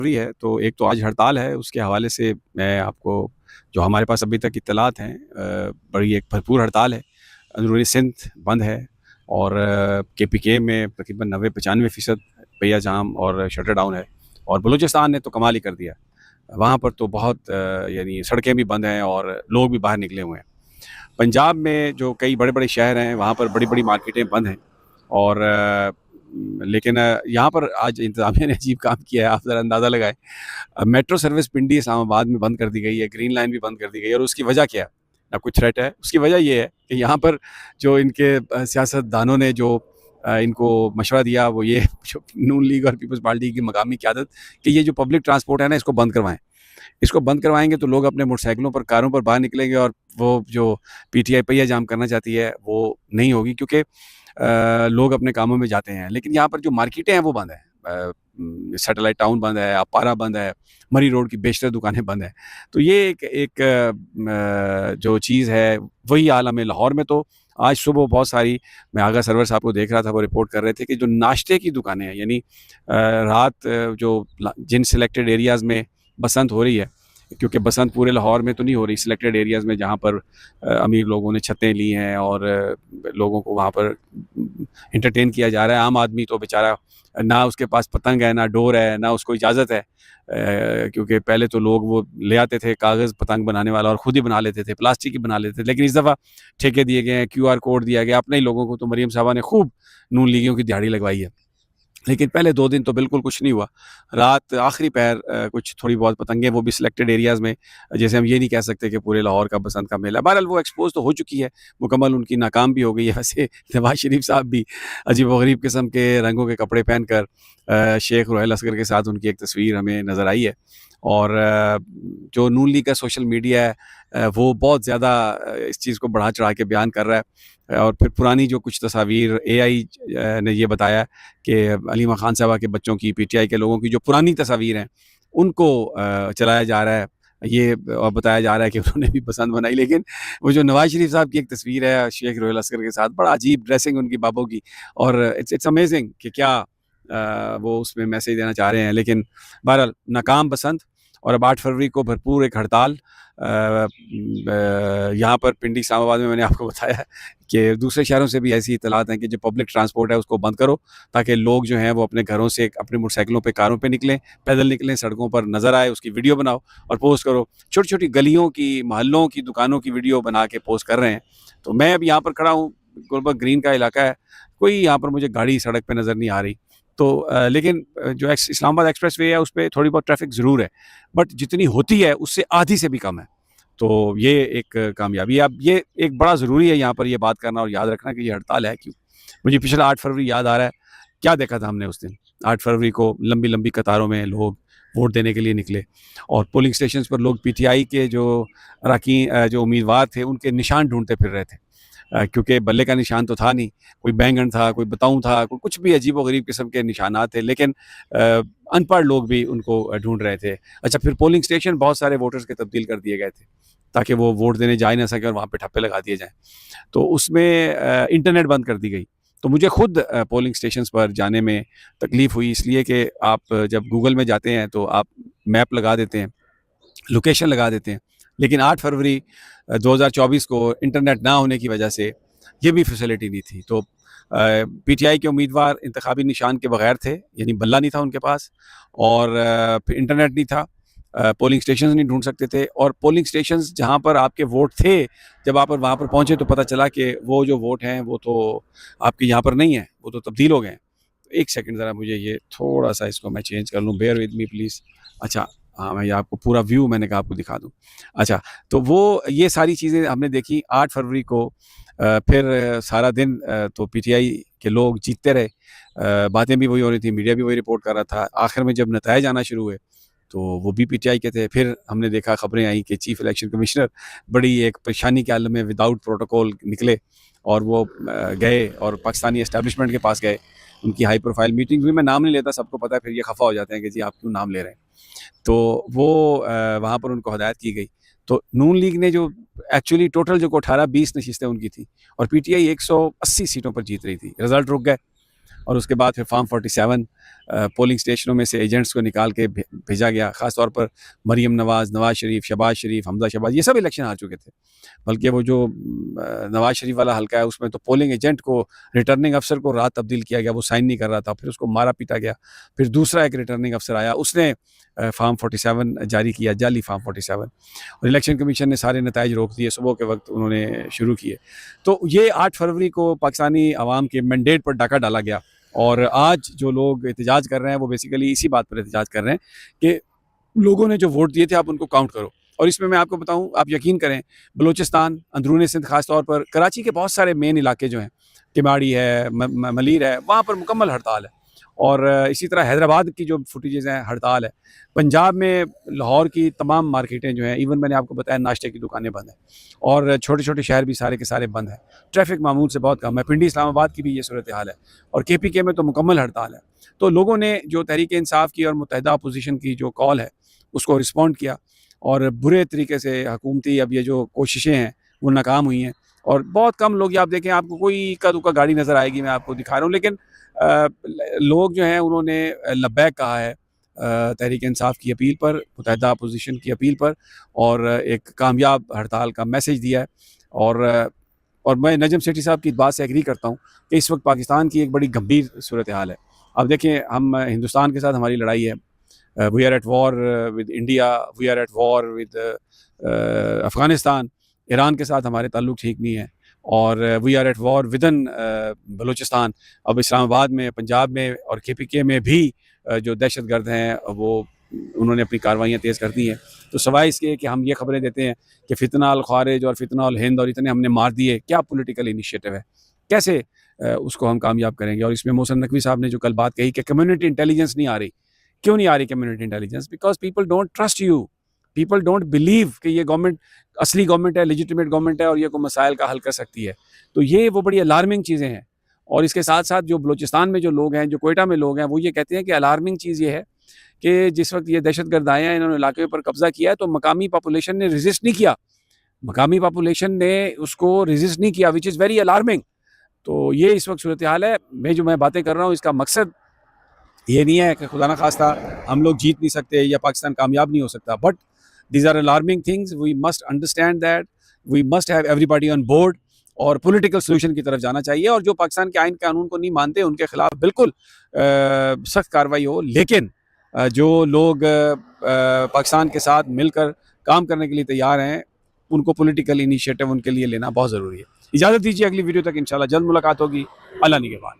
ज़रूरी है। तो एक तो आज हड़ताल है, उसके हवाले से मैं आपको जो हमारे पास अभी तक इत्तलात हैं, बड़ी एक भरपूर हड़ताल है। अंदरूनी सिंध बंद है और केपीके में तकरीबन 90-95% पहिया जाम और शटर डाउन है और बलूचिस्तान ने तो कमाल ही कर दिया। वहाँ पर तो बहुत यानी सड़कें भी बंद हैं और लोग भी बाहर निकले हुए हैं। पंजाब में जो कई बड़े-बड़े शहर हैं, वहाँ पर बड़ी-बड़ी मार्केटें बंद हैं और लेकिन यहाँ पर आज इंतज़ामिया ने अजीब काम किया है, आप ज़रा अंदाज़ा लगाएँ। मेट्रो सर्विस पिंडी इस्लामाबाद में बंद कर दी गई है, ग्रीन लाइन भी बंद कर दी गई है और उसकी वजह क्या है? ना कोई थ्रेट है, उसकी वजह ये है कि यहाँ पर जो इनके सियासतदानों ने जो इनको मशवरा दिया वो ये जो नून लीग और पीपल्स पार्टी की मकामी क़यादत कि ये जो पब्लिक ट्रांसपोर्ट है ना इसको बंद करवाएँ। इसको बंद करवाएँगे तो लोग अपने मोटरसाइकिलों पर, कारों पर बाहर निकलेंगे और वो जो पीटीआई पहिया जाम करना चाहती है वो नहीं होगी क्योंकि लोग अपने कामों में जाते हैं। लेकिन यहाँ पर जो मार्केटें हैं वो बंद हैं। सैटेलाइट टाउन बंद है, अपारा बंद है, मरी रोड की बेशतर दुकानें बंद हैं। तो ये एक जो चीज़ है वही हाल हमें लाहौर में तो आज सुबह बहुत सारी, मैं आगा सरवर साहब को देख रहा था, वो रिपोर्ट कर रहे थे कि जो नाश्ते की दुकानें हैं यानी रात जो जिन सिलेक्टेड एरियाज़ में बसंत हो रही है, क्योंकि बसंत पूरे लाहौर में तो नहीं हो रही, सिलेक्टेड एरियाज़ में जहाँ पर अमीर लोगों ने छतें ली हैं और लोगों को वहाँ पर एंटरटेन किया जा रहा है। आम आदमी तो बेचारा ना उसके पास पतंग है, ना डोर है, ना उसको इजाज़त है, क्योंकि पहले तो लोग वो ले आते थे कागज़ पतंग बनाने वाला और ख़ुद ही बना लेते थे, प्लास्टिक की बना लेते थे। लेकिन इस दफ़ा ठेके दिए गए हैं, क्यूआर कोड दिया गया अपने ही लोगों को। तो मरीम साहबा ने खूब नून लीगियों की दिहाड़ी लगवाई है। लेकिन पहले 2 दिन तो बिल्कुल कुछ नहीं हुआ। रात आखिरी पहर कुछ थोड़ी बहुत पतंगें, वो भी सिलेक्टेड एरियाज़ में, जैसे हम ये नहीं कह सकते कि पूरे लाहौर का बसंत का मेला। बहरहाल वो एक्सपोज़ तो हो चुकी है, मुकम्मल उनकी नाकाम भी हो गई है। वैसे नवाज़ शरीफ साहब भी अजीब-व-गरीब किस्म के रंगों के कपड़े पहनकर शेख रोहेल असगर के साथ उनकी एक तस्वीर हमें नज़र आई है। और जो नून लीग का सोशल मीडिया है वो बहुत ज़्यादा इस चीज़ को बढ़ा-चढ़ा के बयान कर रहा है और फिर पुरानी जो कुछ तस्वीर एआई ने ये बताया कि अलीमा खान साहबा के बच्चों की, पीटीआई के लोगों की जो पुरानी तस्वीर हैं, उनको चलाया जा रहा है। ये और बताया जा रहा है कि उन्होंने भी पसंद बनाई। लेकिन वो जो नवाज़ शरीफ साहब की एक तस्वीर है शेख रोहेल असगर के साथ, बड़ा अजीब ड्रेसिंग उनकी बाबों की, और इट्स अमेज़िंग कि क्या वो उसमें मैसेज देना चाह रहे हैं। लेकिन बहरहाल नाकाम बसंत और अब 8 फरवरी को भरपूर एक हड़ताल यहाँ पर पिंडी इस्लामाबाद में। मैंने आपको बताया कि दूसरे शहरों से भी ऐसी इत्तलात हैं कि जो पब्लिक ट्रांसपोर्ट है उसको बंद करो, ताकि लोग जो हैं वो अपने घरों से अपनी मोटरसाइकिलों पे, कारों पे निकलें, पैदल निकलें, सड़कों पर नज़र आए, उसकी वीडियो बनाओ और पोस्ट करो। छोटी-छोटी गलियों की, मोहल्लों की दुकानों की वीडियो बना के पोस्ट कर रहे हैं। तो मैं अब यहाँ पर खड़ा हूँ, गुलबर्ग ग्रीन का इलाका है, कोई यहाँ पर मुझे गाड़ी सड़क पे नज़र नहीं आ रही। तो लेकिन जो इस्लामाबाद एक्सप्रेसवे है उस पे थोड़ी बहुत ट्रैफ़िक ज़रूर है, बट जितनी होती है उससे आधी से भी कम है। तो ये एक कामयाबी है। अब ये एक बड़ा ज़रूरी है यहाँ पर ये बात करना और याद रखना कि ये हड़ताल है क्यों? मुझे पिछला 8 फरवरी याद आ रहा है, क्या देखा था हमने उस दिन? 8 फरवरी को लंबी-लंबी कतारों में लोग वोट देने के लिए निकले और पोलिंग स्टेशंस पर लोग पीटीआई के जो जो उम्मीदवार थे उनके निशान ढूँढते फिर रहे थे। क्योंकि बल्ले का निशान तो था नहीं, कोई बैंगन था, कोई बताऊँ था, कोई कुछ भी अजीब-व-गरीब किस्म के निशानात थे, लेकिन अनपढ़ लोग भी उनको ढूँढ रहे थे। अच्छा, फिर पोलिंग स्टेशन बहुत सारे वोटर्स के तब्दील कर दिए गए थे, ताकि वो वोट देने जा ही ना सकें और वहाँ पे ठप्पे लगा दिए जाएँ। तो उसमें इंटरनेट बंद कर दी गई। तो मुझे खुद पोलिंग स्टेशंस पर जाने में तकलीफ़ हुई, इसलिए कि आप जब गूगल में जाते हैं तो आप मैप लगा देते हैं, लोकेशन लगा देते हैं। लेकिन 8 फरवरी 2024 को इंटरनेट ना होने की वजह से ये भी फैसिलिटी नहीं थी। तो पीटीआई के उम्मीदवार इंतखाबी निशान के बगैर थे, यानी बल्ला नहीं था उनके पास और फिर इंटरनेट नहीं था, पोलिंग स्टेशंस नहीं ढूँढ सकते थे और पोलिंग स्टेशंस जहाँ पर आपके वोट थे, जब आप वहाँ पर पहुँचे तो पता चला कि वो जो वोट हैं वो तो आपके यहाँ पर नहीं है, वो तो तब्दील हो गए हैं। एक सेकंड ज़रा मुझे ये थोड़ा-सा इसको मैं चेंज कर लूँ, बेयर विद मी प्लीज़। अच्छा, हाँ, मैं ये आपको पूरा व्यू मैंने कहा आपको दिखा दूँ। अच्छा, तो वो ये सारी चीज़ें हमने देखी 8 फरवरी को। फिर सारा दिन तो पीटीआई के लोग जीतते रहे। बातें भी वही हो रही थी, मीडिया भी वही रिपोर्ट कर रहा था। आखिर में जब नताइज आना शुरू हुए, तो वो भी पीटीआई के थे। फिर हमने देखा, खबरें आई कि चीफ इलेक्शन कमिश्नर बड़ी एक परेशानी के आलम में विदाउट प्रोटोकॉल निकले और वो गए और पाकिस्तानी एस्टेब्लिशमेंट के पास गए। उनकी हाई प्रोफाइल मीटिंग हुई, मैं नाम नहीं लेता, सबको पता है, फिर ये खफा हो जाते हैं कि जी आप क्यों नाम ले रहे हैं। तो वो वहाँ पर उनको हदायत की गई। तो नून लीग ने जो एक्चुअली टोटल जो 18-20 नशिस्तें उनकी थी और पीटीआई 180 सीटों पर जीत रही थी। रिजल्ट रुक गए और उसके बाद फिर फॉर्म 47 पोलिंग स्टेशनों में से एजेंट्स को निकाल के भेजा गया। ख़ास तौर पर मरीम नवाज़, नवाज़ शरीफ, शहबाज शरीफ, हमज़ा शहबाज, ये सब इलेक्शन हार चुके थे। बल्कि वो जो नवाज़ शरीफ वाला हल्का है उसमें तो पोलिंग एजेंट को, रिटर्निंग अफसर को रात तब्दील किया गया, वो साइन नहीं कर रहा था, फिर उसको मारा पीटा गया। फिर दूसरा एक रिटर्निंग अफसर आया, उसने फार्म 47 जारी किया, जाली फार्म 47, और इलेक्शन कमीशन ने सारे नताइज रोक दिए, सुबह के वक्त उन्होंने शुरू किए। तो ये 8 फरवरी को पाकिस्तानी अवाम के मैंडेट पर डाका डाला गया, और आज जो लोग एहतजाज कर रहे हैं वो बेसिकली इसी बात पर एहतजाज कर रहे हैं कि लोगों ने जो वोट दिए थे आप उनको काउंट करो। और इसमें मैं आपको बताऊं, आप यकीन करें, बलूचिस्तान, अंदरूनी सिंध, खास तौर पर कराची के बहुत सारे मेन इलाके जो हैं, किमाड़ी है, मलीर है, वहाँ पर मुकम्मल हड़ताल है। और इसी तरह हैदराबाद की जो फुटेजेज़ हैं, हड़ताल है। पंजाब में लाहौर की तमाम मार्केटें जो हैं, इवन मैंने आपको बताया नाश्ते की दुकानें बंद हैं, और छोटे छोटे शहर भी सारे के सारे बंद हैं। ट्रैफिक मामूल से बहुत कम है। पिंडी इस्लामाबाद की भी ये सूरत हाल है, और KPK में तो मुकम्मल हड़ताल है। तो लोगों ने जो तहरीक इंसाफ की और मुत्तहिदा अपोजिशन की जो कॉल है उसको रिस्पॉन्ड किया, और बुरे तरीके से हुकूमती अब ये जो कोशिशें हैं वो नाकाम हुई हैं। और बहुत कम लोग, आप देखें, आपको कोई इक्का दुक्का गाड़ी नज़र आएगी, मैं आपको दिखा रहा हूँ, लेकिन लोग जो हैं उन्होंने लब्बैक कहा है तहरीक इंसाफ की अपील पर, मुत्तहिदा अपोजिशन की अपील पर, और एक कामयाब हड़ताल का मैसेज दिया है। और मैं नजम सेठी साहब की बात से एग्री करता हूँ कि इस वक्त पाकिस्तान की एक बड़ी गंभीर सूरत हाल है। अब देखें, हम हिंदुस्तान के साथ हमारी लड़ाई है, we are at war with India, we are at war with Afghanistan, Iran के साथ हमारे ताल्लुक ठीक नहीं है, और we are at war within Balochistan. अब इस्लामाबाद में, पंजाब में और KPK में भी जो दहशतगर्द हैं वो उन्होंने अपनी कार्रवाइयाँ तेज़ कर दी हैं। तो सवाए इसके कि हम ये खबरें देते हैं कि फितना अल ख़ारिज और फितना अल हिंद और इतने हमने मार दिए, क्या पॉलिटिकल इनिशिएटिव है, कैसे उसको हम कामयाब करेंगे। और इसमें मोहसिन नकवी साहब ने जो कल बात कही कि कम्युनिटी इंटेलिजेंस नहीं आ रही, क्यों नहीं आ रही community intelligence? Because people don't trust you, people don't believe कि ये गवर्नमेंट असली गवर्नमेंट है, लेजिटिमेट गवर्नमेंट है, और ये कोई मसाइल का हल कर सकती है। तो ये वो बड़ी अलार्मिंग चीज़ें हैं। और इसके साथ साथ जो बलूचिस्तान में जो लोग हैं, जो कोयटा में लोग हैं, वो ये कहते हैं कि अलार्मिंग चीज़ ये है कि जिस वक्त ये दहशतगर्द आए हैं, इन्होंने इलाके पर कब्जा किया है, तो मकामी पॉपुलेशन ने रेजिस्ट नहीं किया, मकामी पॉपुलेशन ने उसको रेजिस्ट नहीं किया, विच इज़ वेरी अलार्मिंग। तो ये इस वक्त सूरत हाल है। जो मैं बातें कर रहा हूँ, इसका मकसद ये नहीं है कि खुदा न खास्ता हम लोग जीत नहीं सकते या पाकिस्तान कामयाब नहीं हो सकता, but these are alarming things. We must understand that, we must have everybody on board, और पॉलिटिकल सोल्यूशन की तरफ जाना चाहिए। और जो पाकिस्तान के आइन कानून को नहीं मानते उनके खिलाफ बिल्कुल सख्त कार्रवाई हो, लेकिन जो लोग पाकिस्तान के साथ मिलकर काम करने के लिए तैयार हैं, उनको पॉलिटिकल इनिशिएटिव उनके लिए लेना बहुत ज़रूरी है। इजाज़त दीजिए, अगली वीडियो तक इंशाल्लाह जल्द मुलाकात होगी। अल्लाह निगहबान।